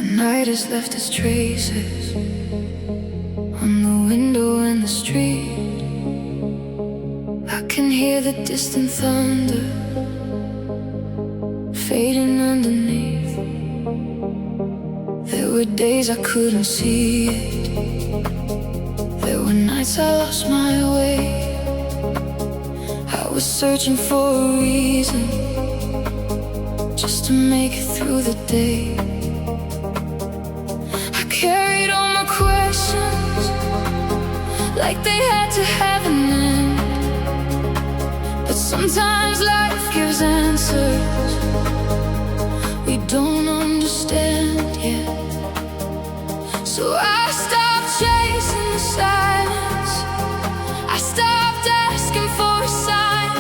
night has left its traces on the window and the street. I can hear the distant thunder fading underneath. There were days I couldn't see it. There were nights I lost my way. I was searching for a reason just to make it through the day. I carried all my questions like they had to have an end. But sometimes life gives answers we don't understand yet. So I stopped chasing the silence. I stopped asking for a sign.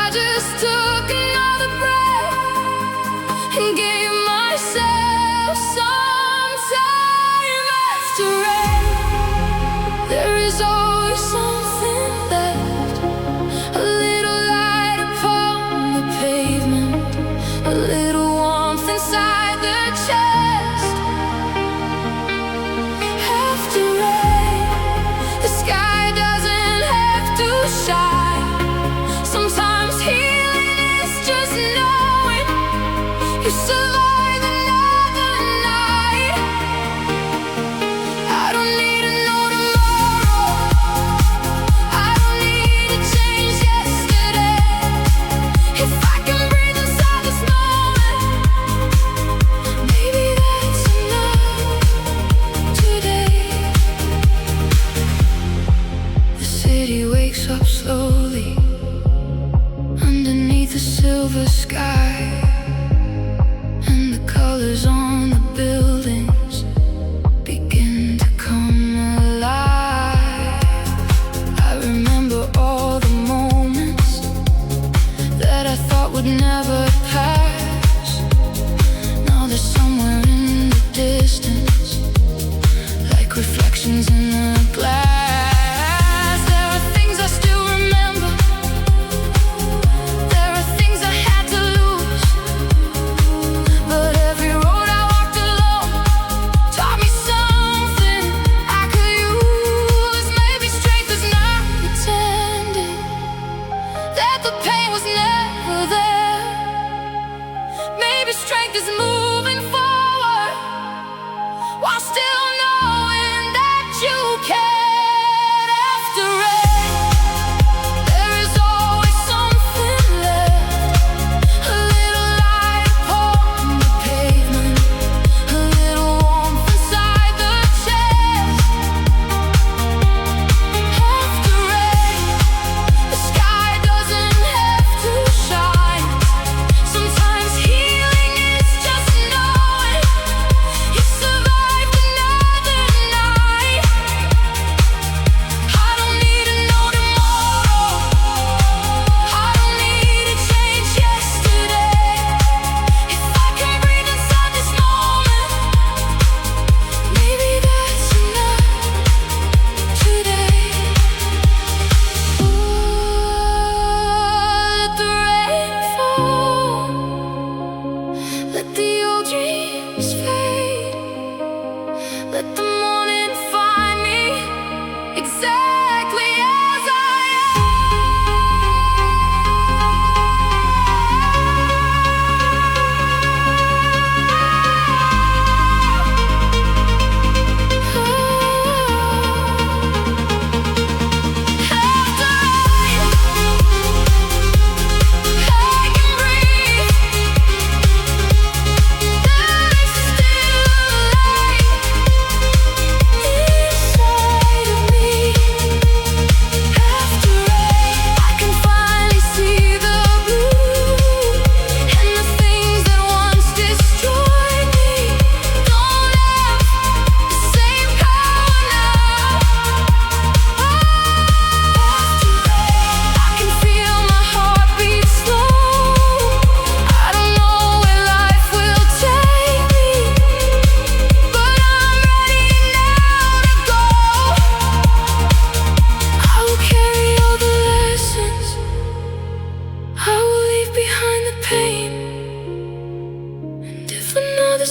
I just took another breath and gave myself some time. After rain, there is always something left. A little light upon the pavement, a little warmth inside the chest. After rain, the sky doesn't have to shine. Sometimes healing is just knowing you survived another night. I don't need to know tomorrow. I don't need to change yesterday. If I can breathe inside this moment, maybe that's enough today. The city wakes up slowly underneath a silver sky, and the colors on the buildings begin to come alive. I remember all the moments that I thought would never pass. Now they're somewhere in the distance, like reflections in the glass. There are things I still remember. There are things I had to lose. But every road I walked alone taught me something I could use. Maybe strength is not pretending that the pain was never there. Maybe strength is moving forward while still knowing that you cared. After rain, there is always something left. A little light upon the pavement, a little warmth inside the chest. After rain, the sky doesn't have to shine. Sometimes healing is just knowing you survived another night. I don't need to know tomorrow. I don't need to change yesterday. If I can breathe inside this moment, maybe that's enough today. Let the rain fall. Let the old dreams fade. Let the morning find me exactly as I am.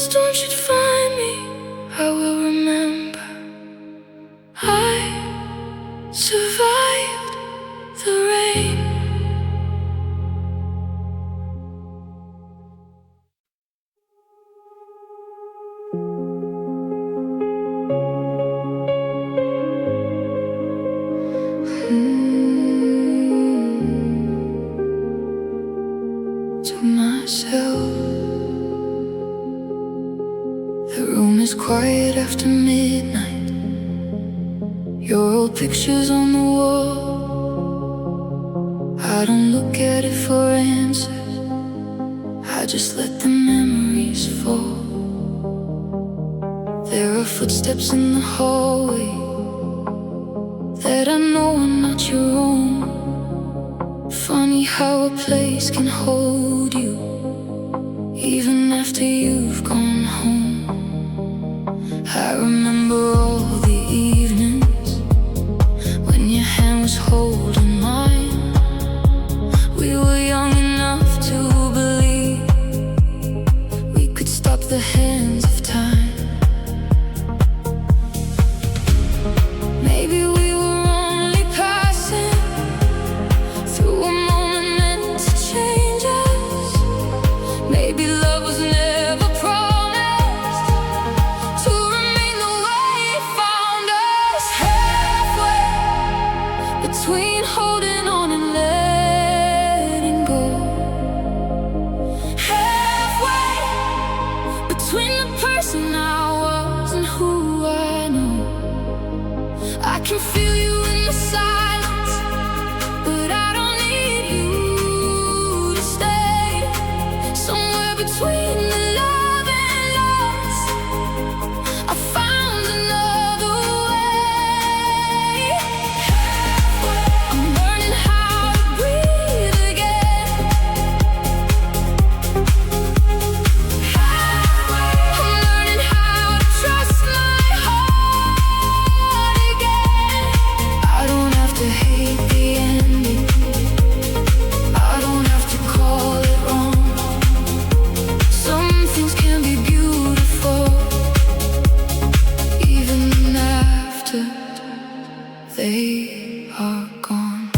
storm should find me, I will remember I survived the rain. To myself, the room is quiet after midnight. Your old pictures on the wall, I don't look at it for answers, I just let the memories fall. There are footsteps in the hallway that I know are not your own. Funny how a place can hold you even after you've gone home. I remember all the evenings when your hand was holding mine. We were young enough to believe we could stop the hands of time. Maybe we were only passing through a moment meant to change us. Maybe love was never promised to remain the way it found us. Halfway between holding on and letting go. Halfway between the person I was and who I know. I can feel you in the silence, but I don't need you to stay. Somewhere between the love and loss, I found another way. I'm learning how to breathe again. I'm learning how to trust my heart again. I don't have to hate the ending, I don't have to call it wrong. Some things can be beautiful even after they are gone.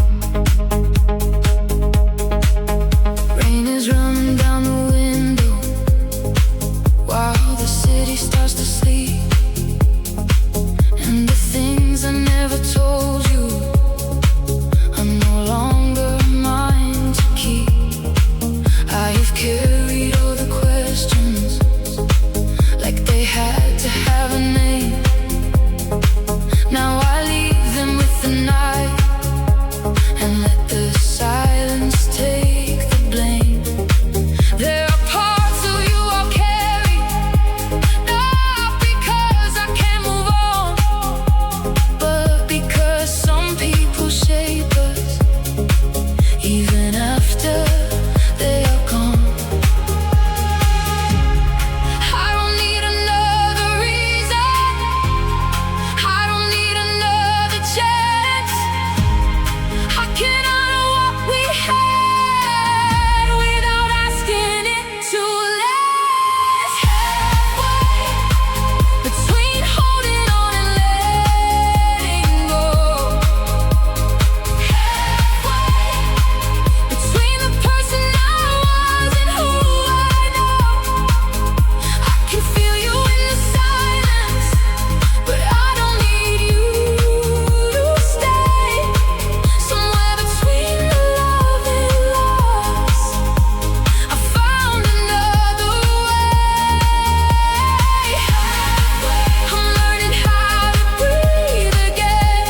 Rain is running down the window while the city starts to sleep. And the things I never told you are no longer mine to keep. I have carried all the questions like they had to have a name. Now I leave them with the night and let the silence take the blame. There are parts of you I'll carry, not because I can't move on, but because some people shape us even after they are gone. I don't need another reason, I don't need another chance. I can honor what we had without asking it to last. Halfway between holding on and letting go. Halfway between the person I was and who I know. I can feel you in the silence, but I don't need you to stay. Somewhere between the love and loss, I found another way. I'm learning how to breathe again.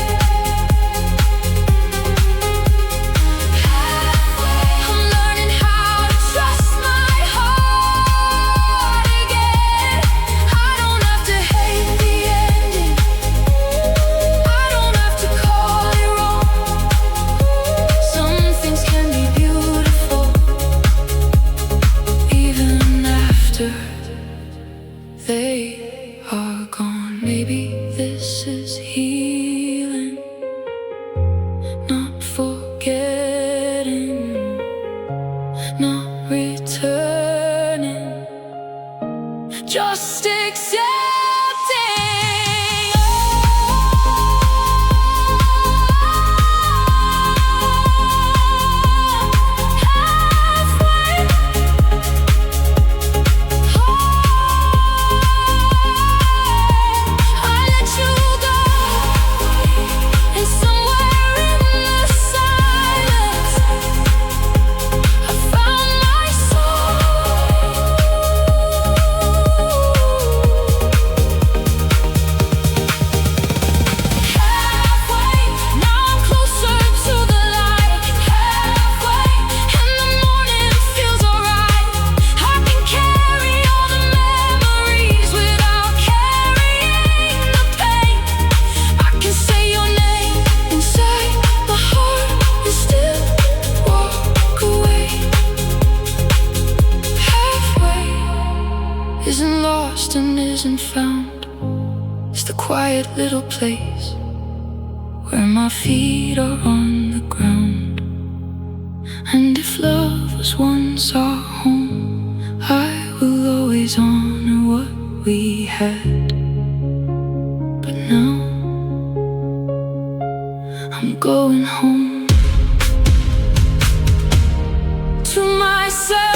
I'm learning how to trust my heart again. I don't have to hate the ending, I don't have to call it wrong. Some things can be beautiful even after they are gone. Maybe this is healing, not forgetting, not returning just accepting. Isn't lost and isn't found. It's the quiet little place where my feet are on the ground. And if love was once our home, I will always honor what we had. But now I'm going home to myself.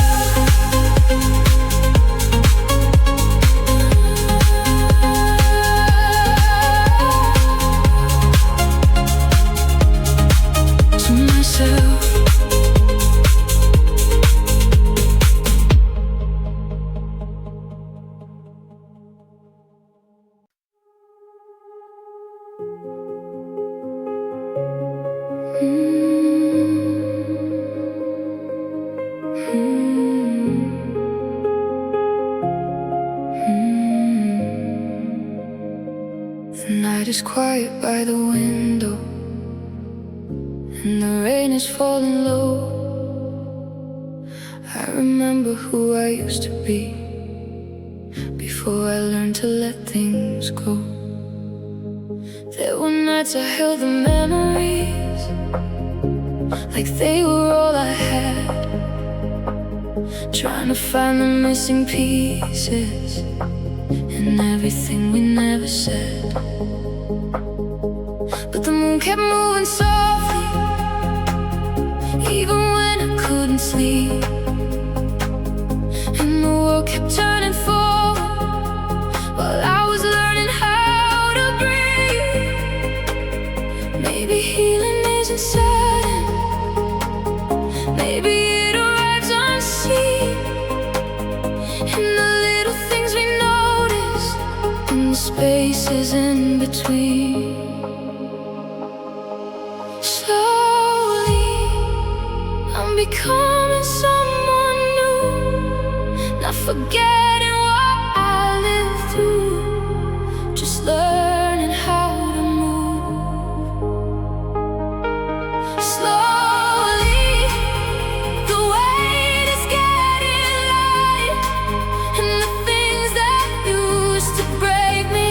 The night is quiet by the window, and the rain is falling low. I remember who I used to be before I learned to let things go. There were nights I held the memories like they were all I had, trying to find the missing pieces in everything we never said. But the moon kept moving softly, even when I couldn't sleep, and the world kept turning forward while I was learning how to breathe. Maybe healing isn't sudden, maybe it arrives unseen, in the little things we notice, in the spaces in between. Slowly, I'm becoming someone new, not forgetting what I lived through, just learning how to move. Slowly, the weight is getting light, and the things that used to break me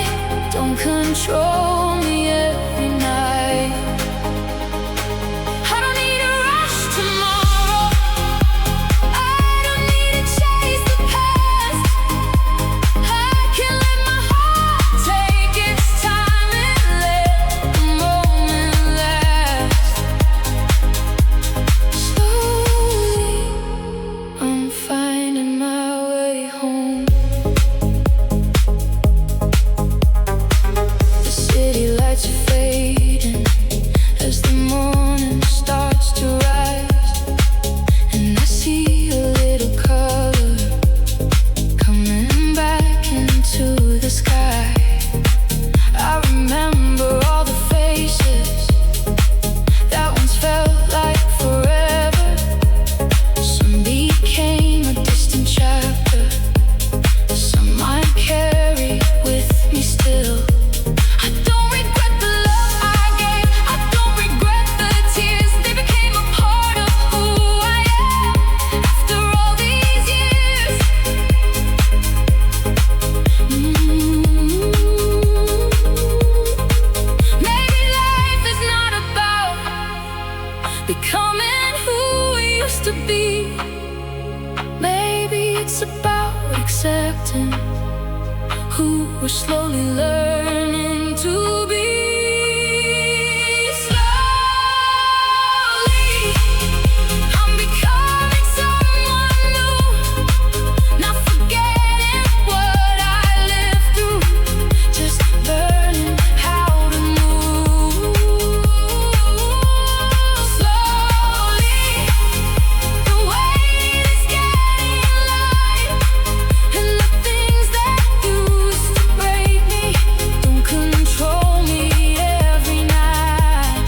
don't control me every night. I don't need to rush tomorrow, I don't need to chase the past. I can let my heart take its time and let the moment last. Slowly, I'm finding my way home. The city lights are fading as the morning starts to rise, and I see a little color coming back into the sky. I remember all the faces that once felt like forever. Some became a distant chapter, some I carry with me still. I don't regret the love I gave, I don't regret the tears. They became a part of who I am after all these years. Maybe life is not about becoming who we used to be. Maybe it's about accepting who we're slowly learning to be. Slowly, I'm becoming someone new, not forgetting what I lived through, just learning how to move. Slowly, the weight is getting light, and the things that used to break me don't control me every night.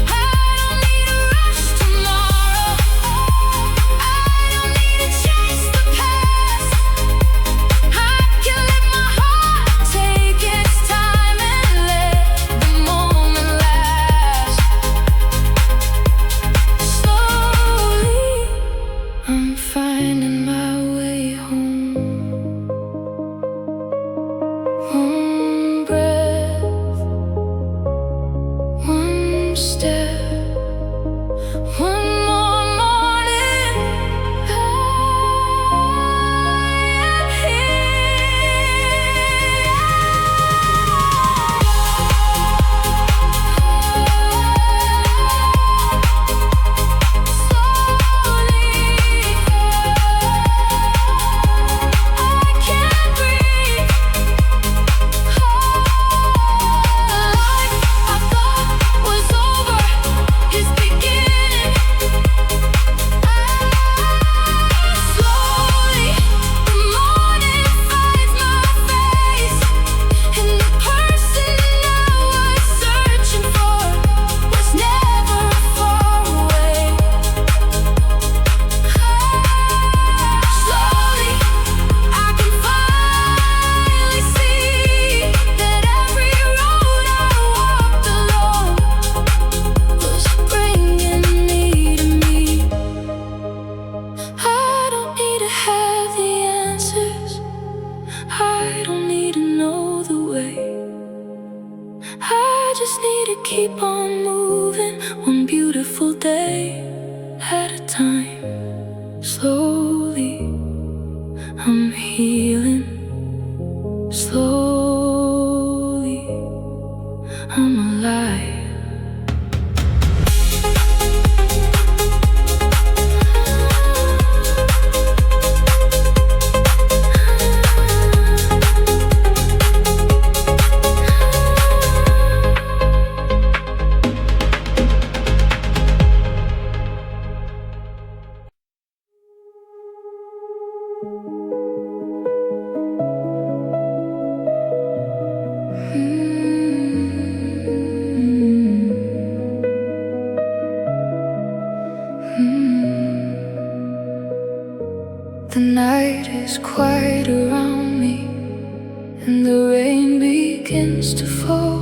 I don't need to rush tomorrow, I don't need to chase the past. I can let my heart take its time and let the moment last. Slowly, I'm finding my way home. One breath, one step, one more morning, I am I can't breathe. Life I thought was over is beginning. Slowly, the morning finds my face, and the person I was searching for was never far away. Slowly, I can finally see that every road I walked alone was bringing me to me. I don't need to have the answers, I don't need to know the way. I just need to keep on moving, one beautiful day at a time. Slowly, I'm healing. Slowly, I'm alive. The night is quiet around me, and the rain begins to fall.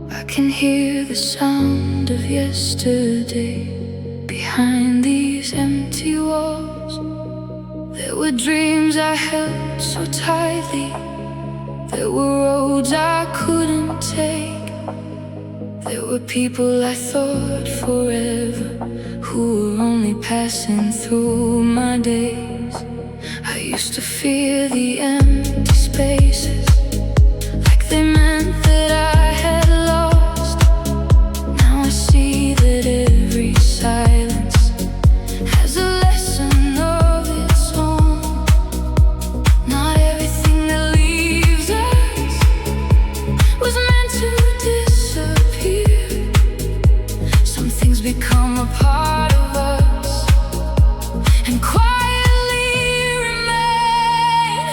I can hear the sound of yesterday behind these empty walls. There were dreams I held so tightly, there were roads I couldn't take. There were people I thought forever who were only passing through my days. I used to fear the empty spaces, like they meant that I had lost. Now I see that every silence has a lesson of its own. Not everything that leaves us was meant to disappear. Some things become a part of us and quietly remain.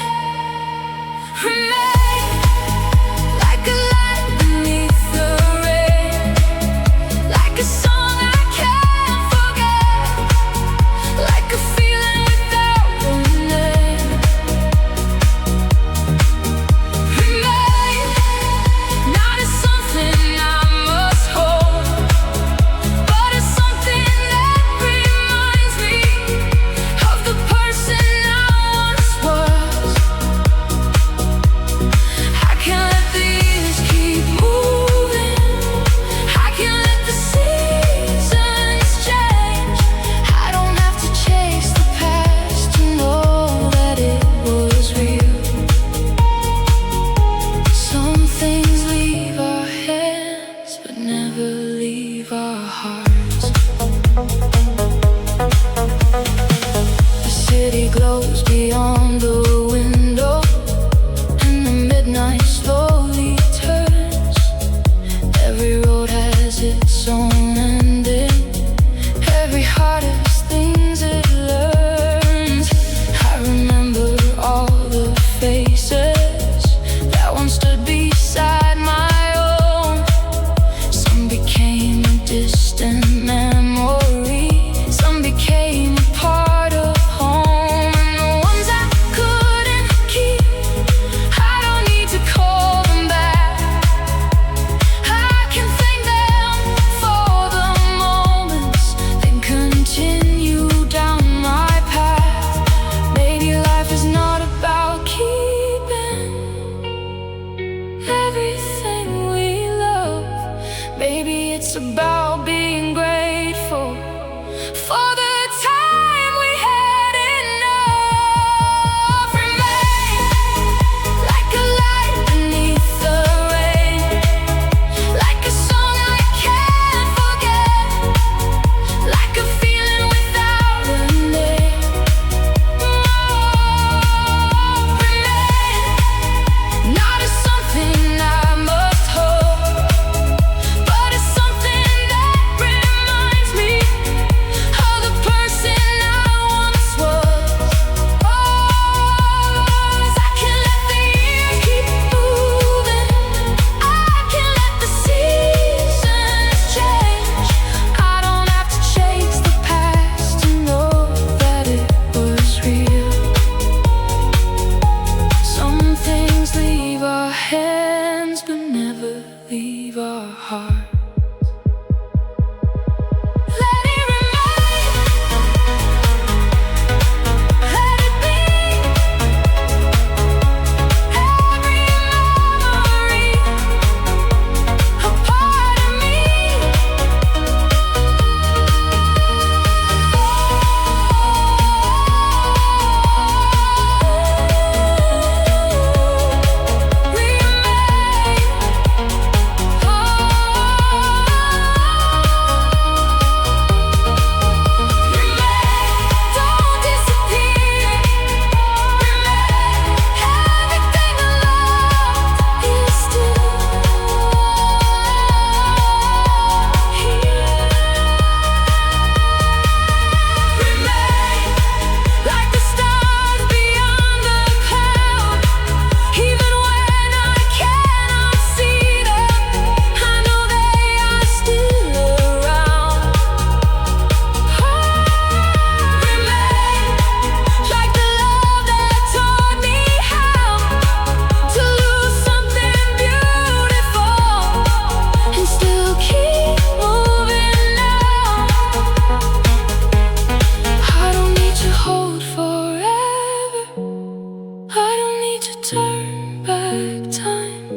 turn back time,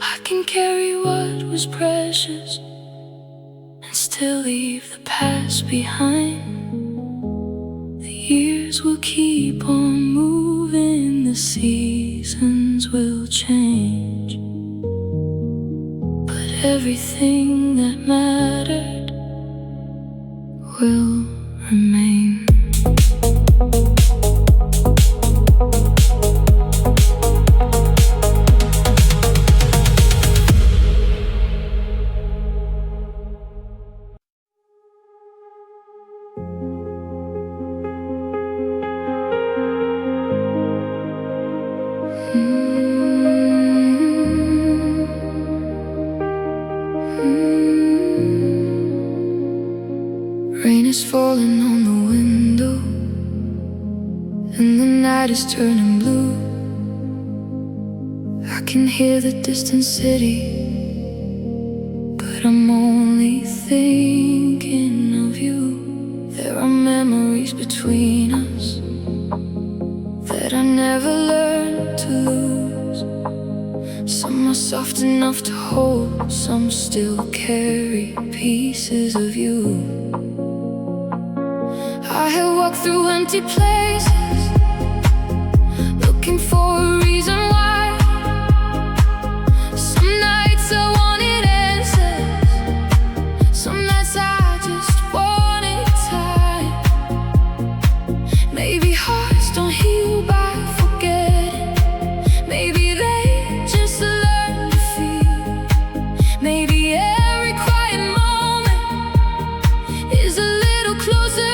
I can carry what was precious and still leave the past behind. The years will keep on moving, the seasons will change, but everything that mattered will remain. Rain is falling on the window, and the night is turning blue. I can hear the distant city, but I'm only thinking of you. There are memories between us that I never learned to lose. Some are soft enough to hold, some still carry pieces of you. I have walked through empty places, looking for a reason why. Some nights I wanted answers, some nights I just wanted time. Maybe hearts don't heal by forgetting, maybe they just learn to feel. Maybe every quiet moment is a little closer.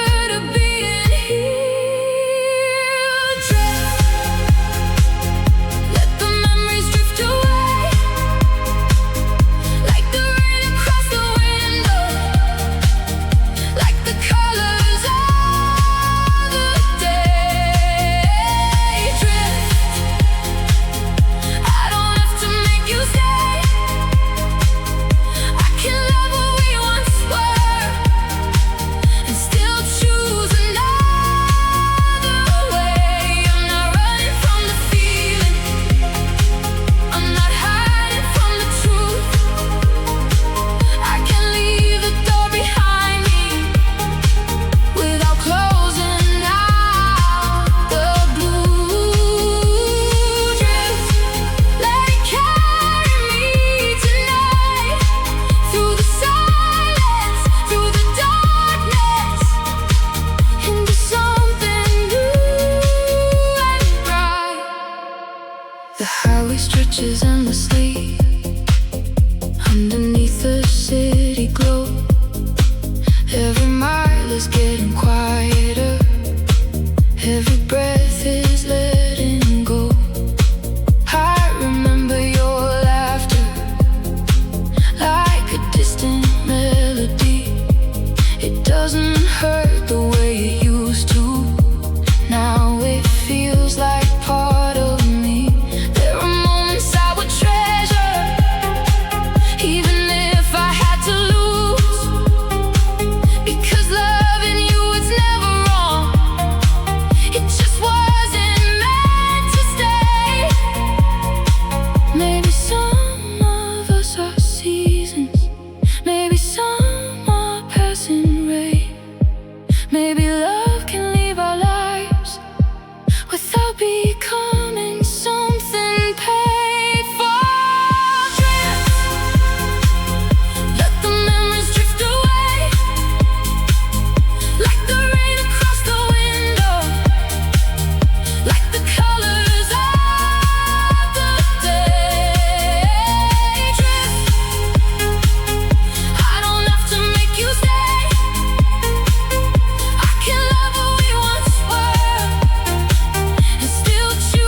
The highway stretches endlessly underneath the city glow. Every mile is getting quieter, every breath is letting go. I remember your laughter like a distant melody. It doesn't hurt the way it used to. Now it feels like part of me. There are moments I would treasure, even if I had to lose, because loving you is never wrong. It just wasn't meant to stay. Maybe some of us are seasons, maybe some are passing rain. Maybe love can leave our lives without becoming something paid for. Drift, let the memories drift away, like the rain across the window, like the colors of the day. Drift, I don't have to make you stay. I can love who we once were and still choose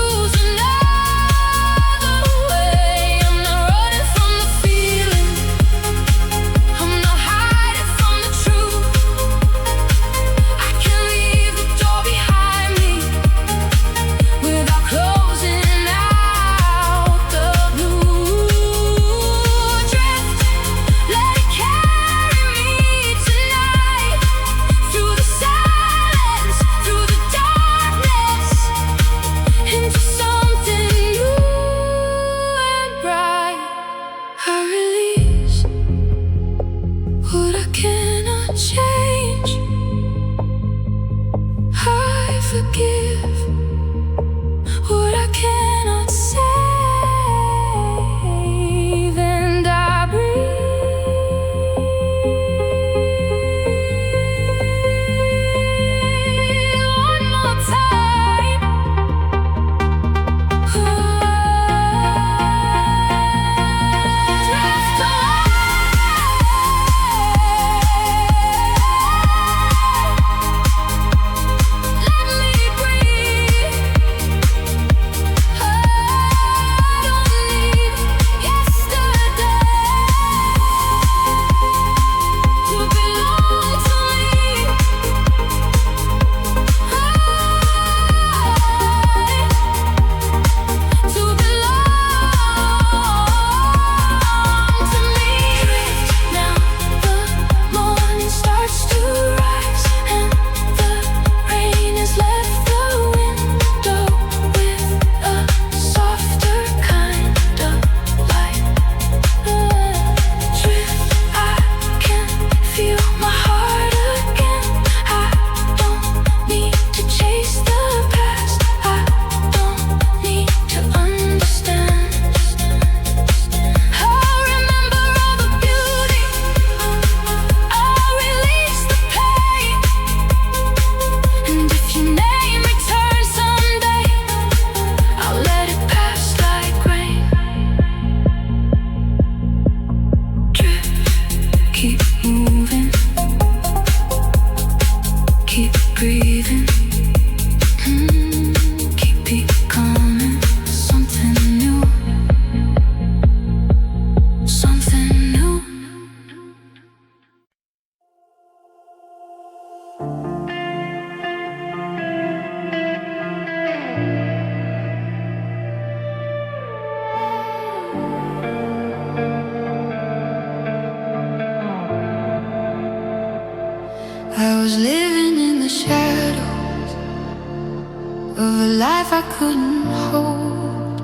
life I couldn't hold.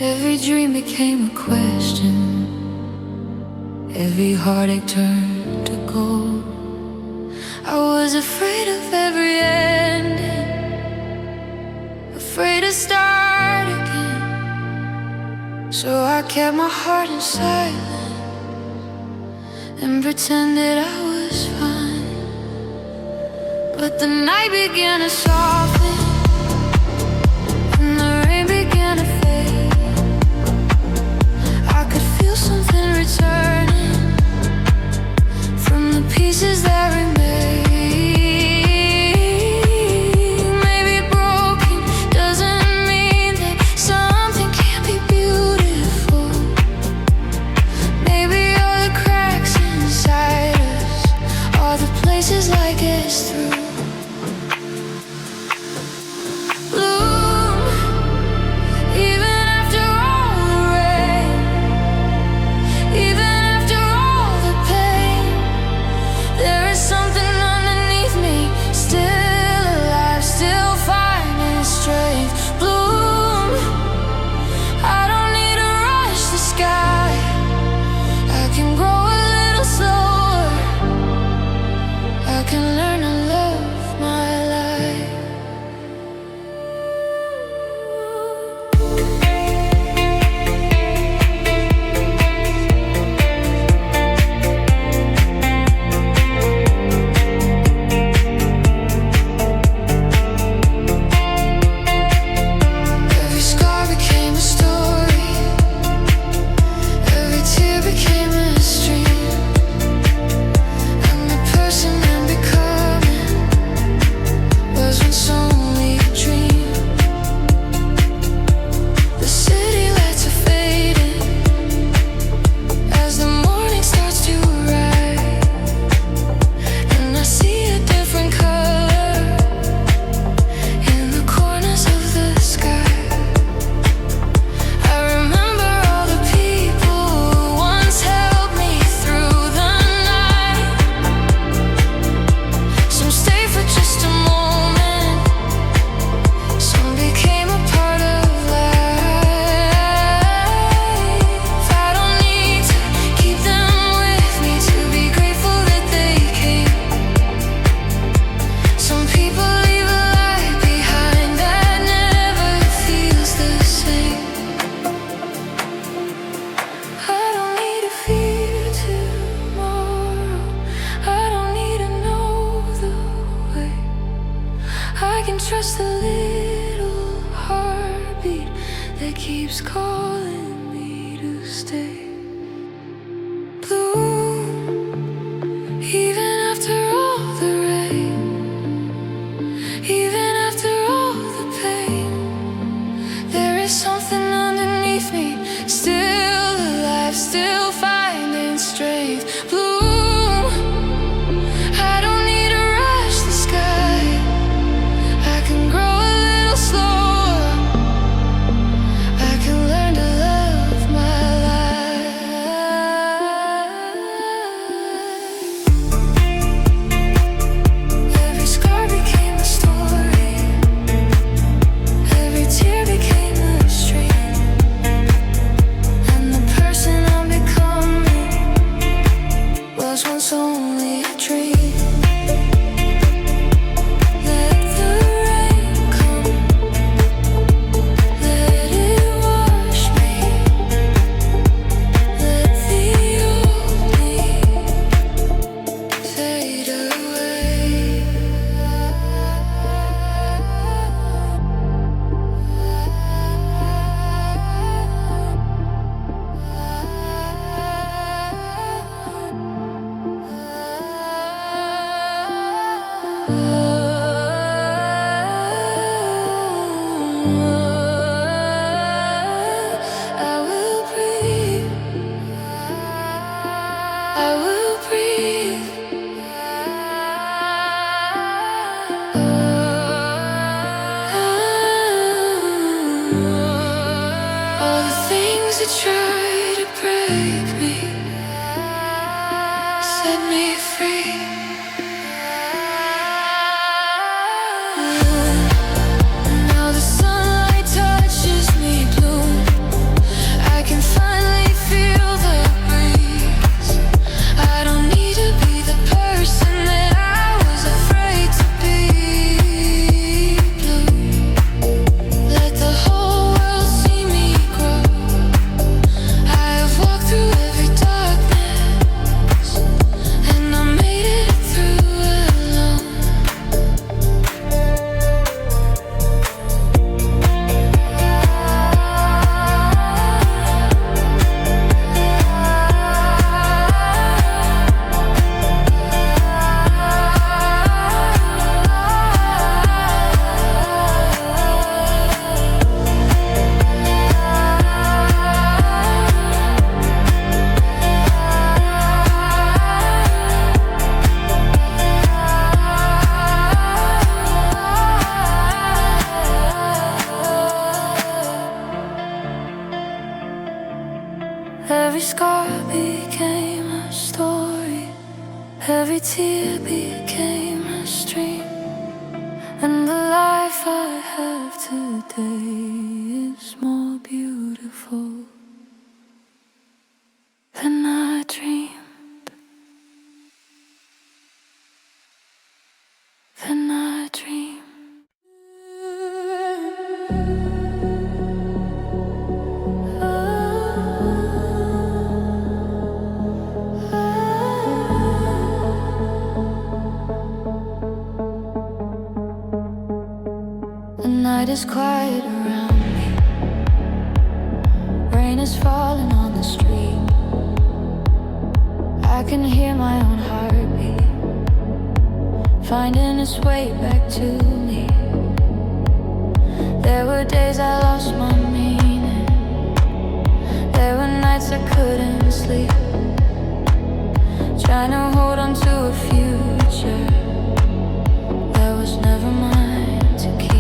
Every dream became a question, every heartache turned to gold. I was afraid of every ending, afraid to start again. So I kept my heart in silence and pretended I was fine. But the night began to soften and the rain began to fade. I could feel something returning from the pieces that remained. Maybe broken doesn't mean that something can't be beautiful. Maybe all the cracks inside us are the places light gets through. Trust the little heartbeat that keeps calling me to stay. Bloom, even after all the rain, even after all the pain. There is something underneath me, still alive, still finding strength. Bloom, I don't need to rush the sky. I can grow a little slower. I can learn to love my life. Every scar became a story, every tear became a stream, and the person I'm becoming was once only a dream. To try to break me, set me free. scar became a story, every tear became a stream, and the life I have today is more beautiful than I dreamed, than I dreamed. The night is quiet around me. Rain is falling on the street. I can hear my own heartbeat finding its way back to me. There were days I lost my meaning. There were nights I couldn't sleep, trying to hold on to a future that was never mine to keep.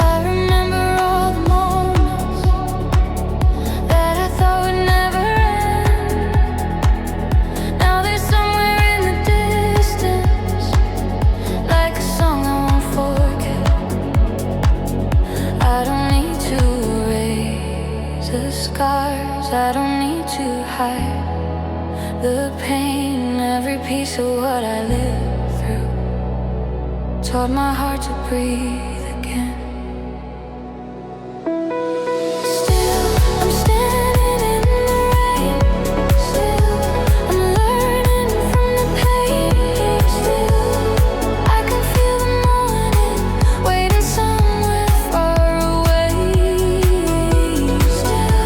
I remember all the moments that I thought would never end. Now they're somewhere in the distance, like a song I won't forget. I don't need to erase the scars, I don't need to hide the pain. Every piece of what I lived through taught my heart to breathe again. Still, I'm standing in the rain. Still, I'm learning from the pain. Still, I can feel the morning waiting somewhere far away. Still,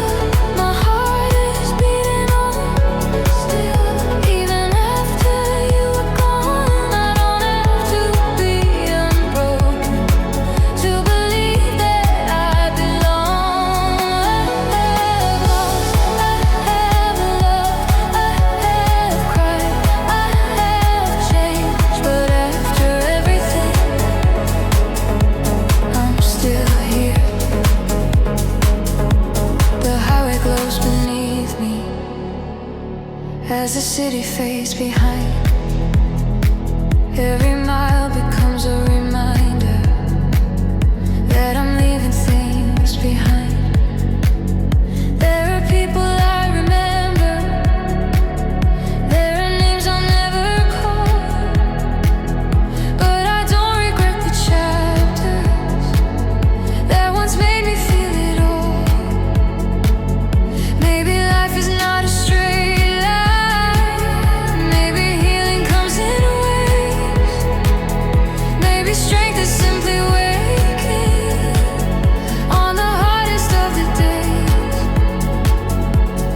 my heart is beating on. Still, even after you were gone, I don't have to be unbroken to believe that I belong. I have lost, I have loved, I have cried, I have changed, but after everything, I'm still here. The highway glows beneath me as the city fades behind. Every mile becomes a reminder that I'm leaving things behind. There are people I remember, there are names I'll never call, but I don't regret the chapters that once made me feel it all. Maybe life is not a straight line, maybe healing comes in waves, maybe strength is simply waking on the hardest of the days.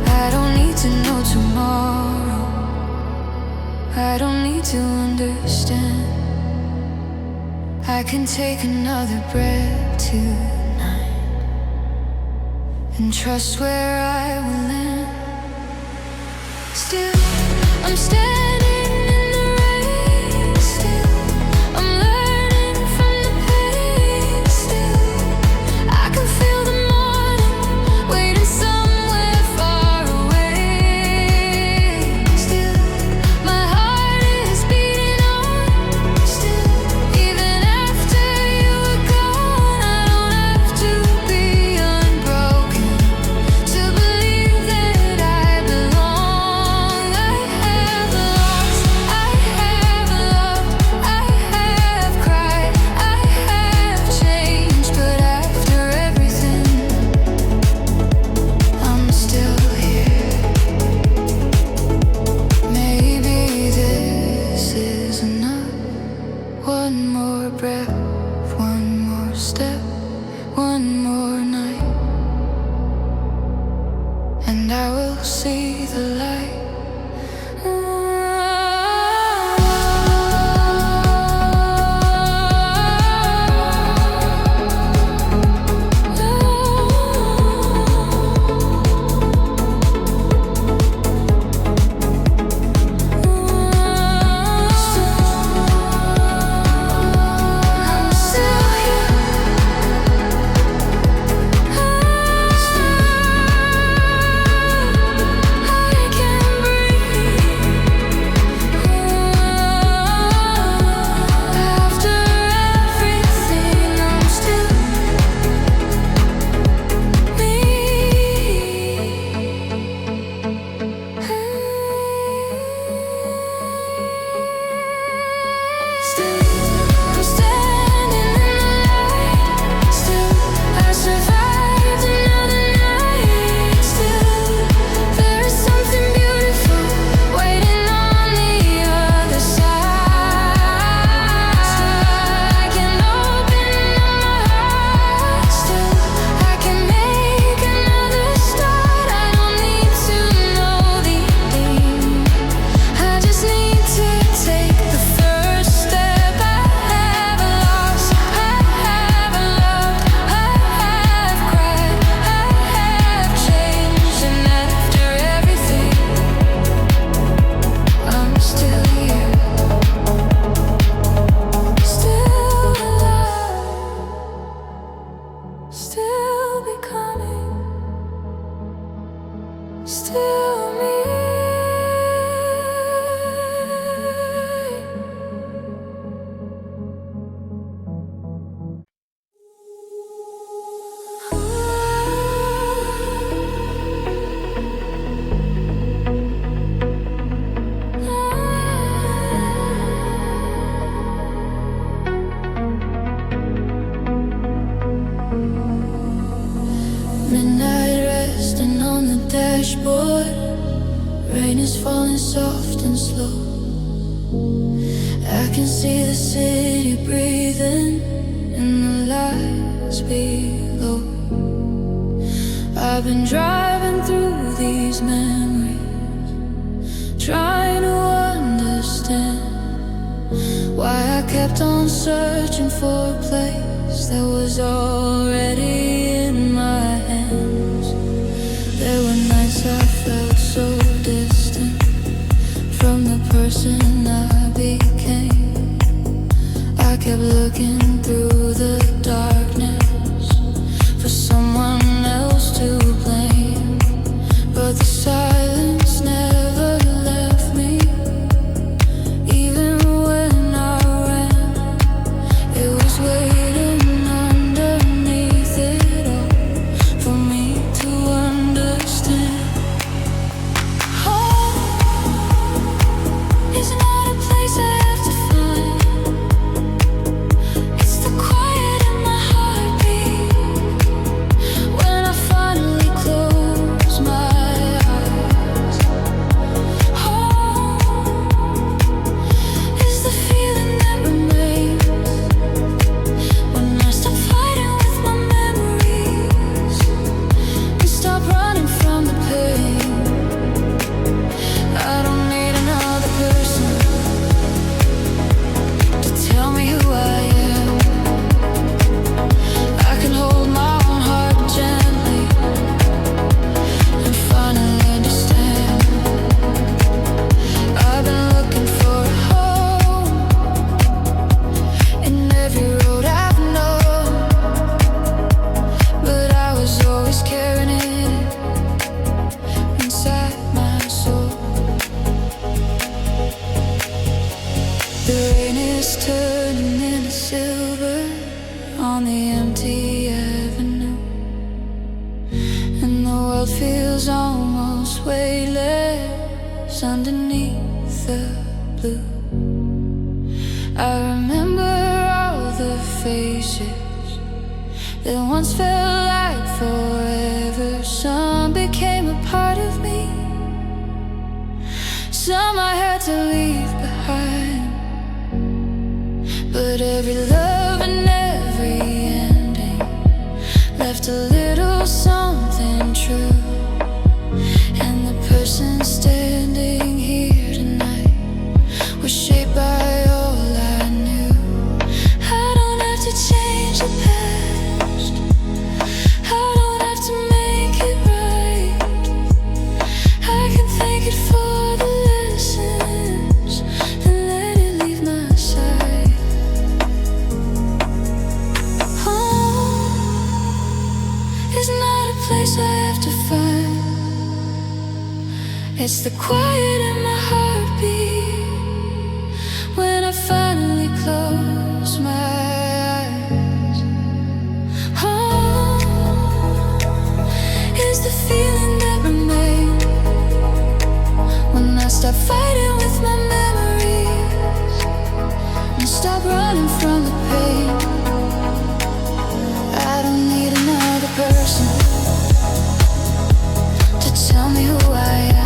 I don't need to know tomorrow, I don't need to understand. I can take another breath tonight and trust where I will land. Still, I'm standing in the rain. Still, I'm learning from the pain. Still, I can feel the morning waiting somewhere far away. Still, my heart is beating on. Still, even after you were gone, I don't have to be unbroken to believe that I belong. I have lost, I have loved, I have cried, I have changed, but after everything, I'm still here. Maybe this is enough. One more breath, one more step, one more night, and I will see the light. dashboard. Rain is falling soft and slow. I can see the city breathing in the lights below. I've been driving through these memories, trying to understand why I kept on searching for a place that was already in my hands. There were nights I felt so distant from the person I became. I kept looking through the darkness for someone else to blame, but the silence never left me. Even when I ran, it was waiting underneath it all for me to understand. Home is not a place I have to find. It's the quiet in my heartbeat when I finally close my eyes. Home is the feeling that remains when I stop fighting with my memories and stop running from the pain. I don't need another person to tell me who I am. I can hold my own heart gently and finally understand. I've been looking for a home in every road I've known, but I was always carrying it inside my soul. The rain is turning into silver on the empty avenue, and the world feels almost weightless underneath the blue. I remember all the faces that once felt like forever. Some became a part of me, some I had to leave behind. But every love and every ending left a little something true. And the person standing here tonight was shaped by all I knew. I don't have to change the past, I don't have to make it right. I can thank it for the lessons and let it leave my side. Home is not a place I have to find. It's the quiet in my heartbeat when I finally close my eyes. Home is the feeling that remains when I stop fighting with my memories and stop running from the pain. I don't need another person to tell me who I am.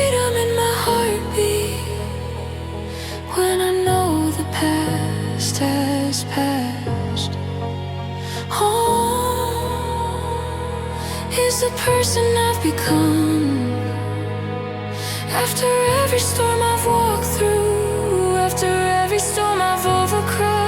freedom in my heartbeat when I know the past has passed. Home is the person I've become after every storm I've walked through, after every storm I've overcome.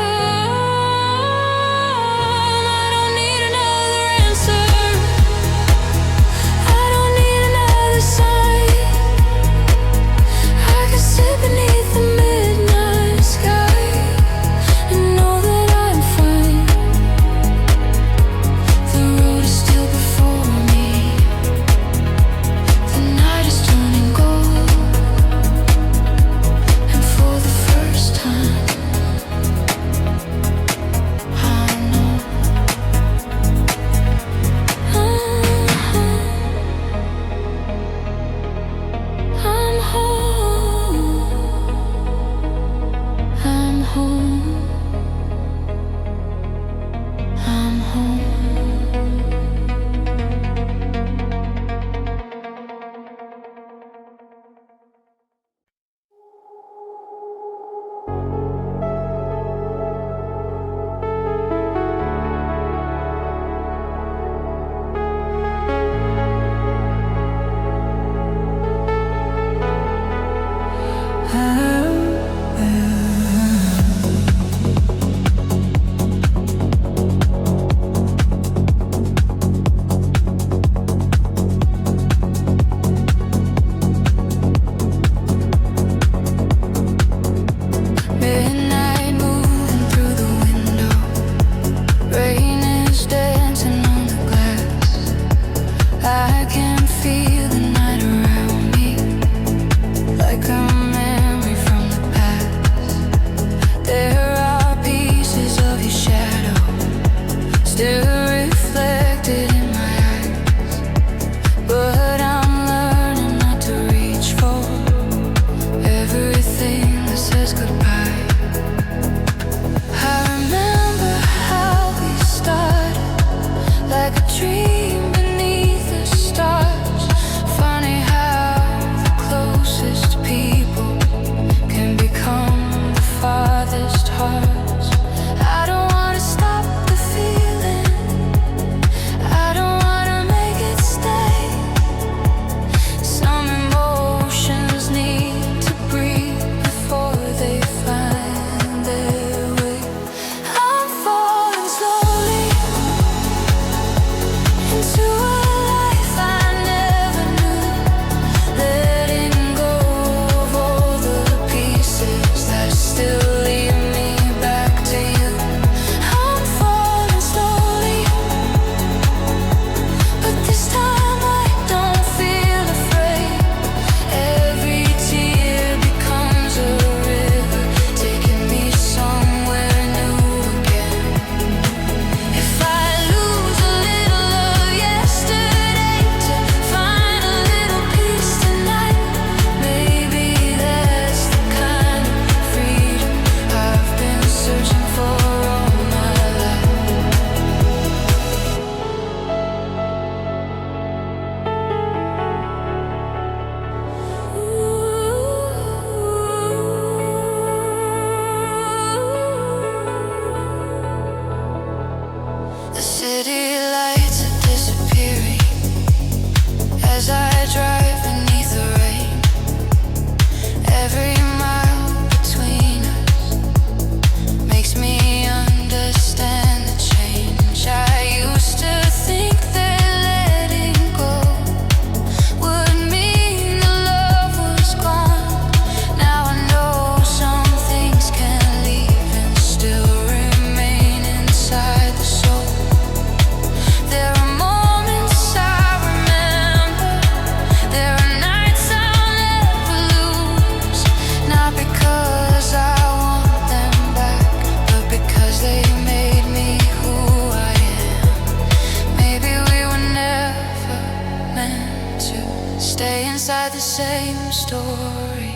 inside the same story.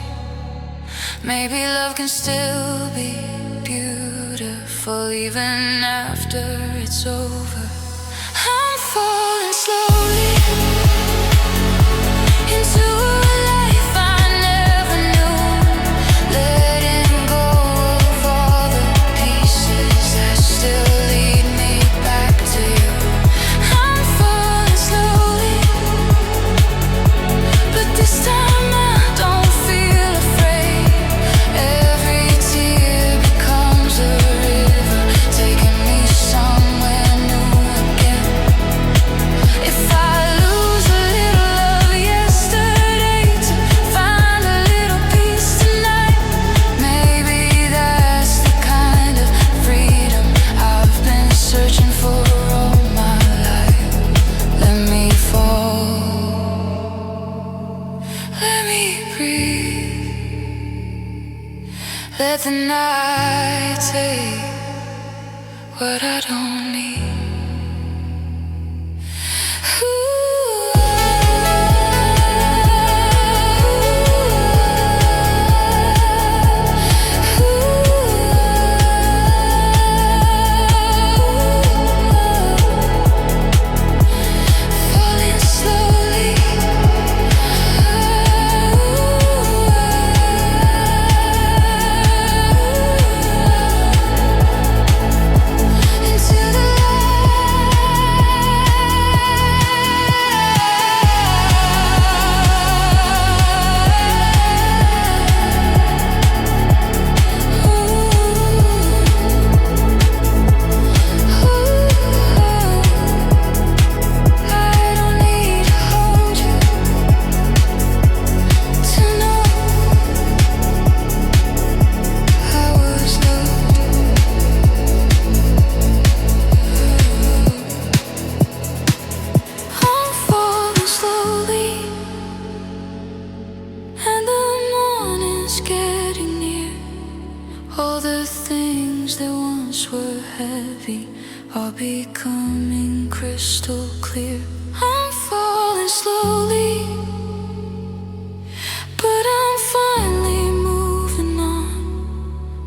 Maybe love can still be beautiful even after it's over. I'm falling slowly into a life me breathe. Let the night take what I don't need. All the things that once were heavy are becoming crystal clear. I'm falling slowly, but I'm finally moving on.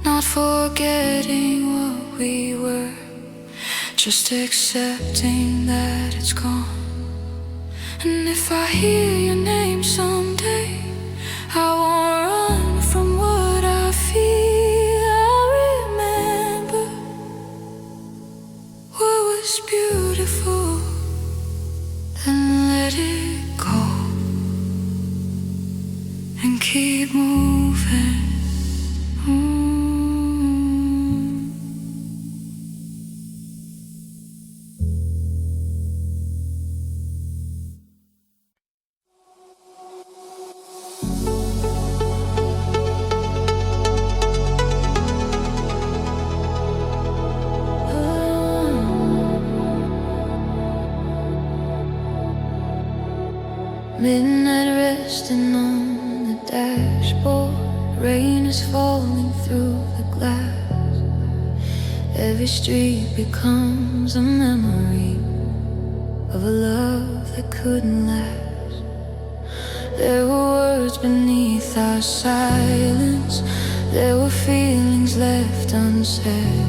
Not forgetting what we were, just accepting that it's gone. And if I hear your name someday, I won't run from what I feel. It's beautiful, then let it go and keep moving. Midnight resting on the dashboard. Rain is falling through the glass. Every street becomes a memory of a love that couldn't last. There were words beneath our silence. There were feelings left unsaid.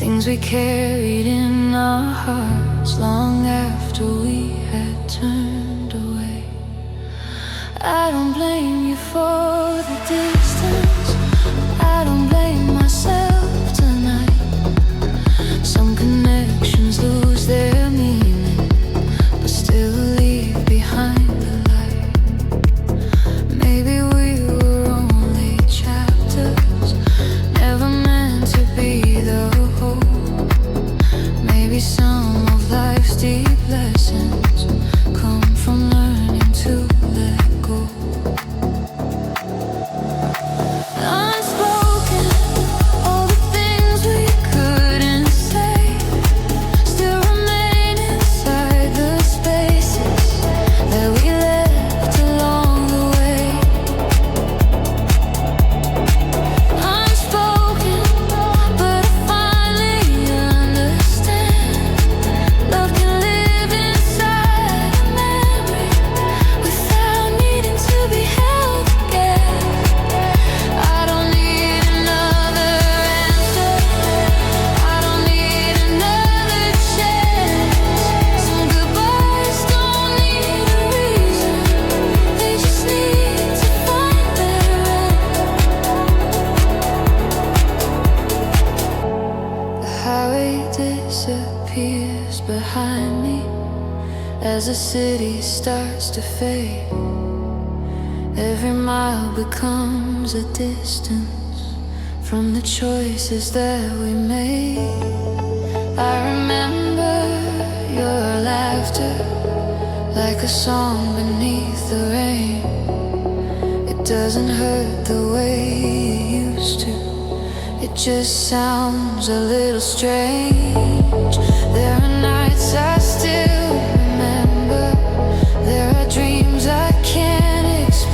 Things we carried in our hearts long after we had turned away. I don't blame you for the distance. I don't blame myself tonight. Some connections lose their meaning, but still leave behind the light. Maybe we were only chapters, never meant to be the whole. Maybe some of life's deep lessons come from learning to let go. Unspoken, all the things we couldn't say still remain inside the spaces that we left along the way. Unspoken, but I finally understand. Love can live inside a memory without needing to be held again. I don't need another answer. I don't need another chance. Some goodbyes don't need a reason. They just need to find their end. The highway disappears behind me as the city starts to fade. Every mile becomes a distance from the choices that we made. I remember your laughter like a song beneath the rain. It doesn't hurt the way it used to. It just sounds a little strange. There are nights I still remember. There are dreams I can't explain.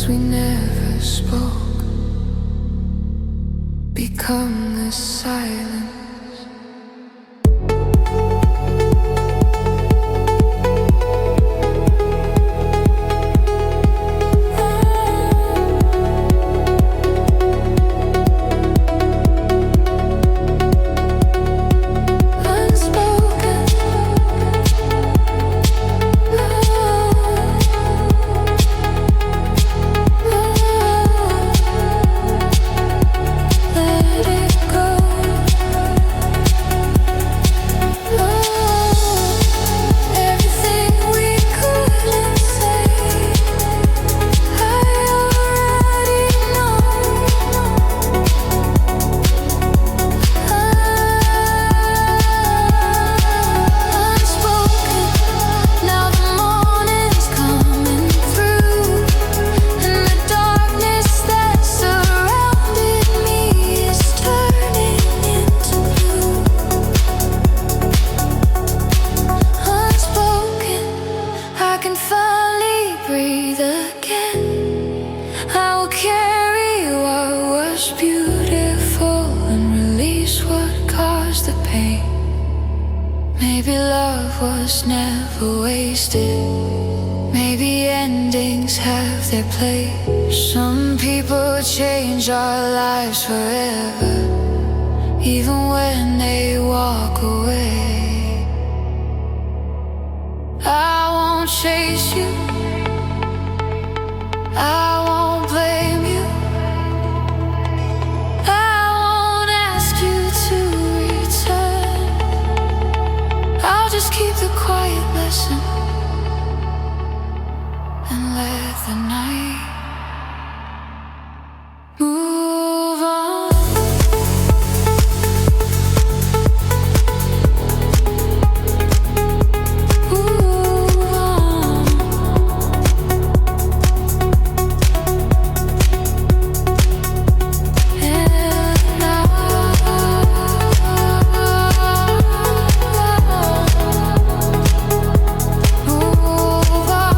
words we never spoke become the silence. Maybe love was never wasted. Maybe endings have their place. Some people change our lives forever, even when they walk away. I won't chase you, I won't blame you, I won't ask you to return. I'll just keep the quiet lesson and let the night move on. Move on. And move on.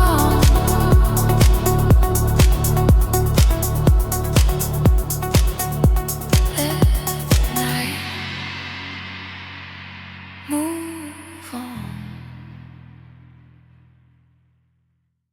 Let the night move on.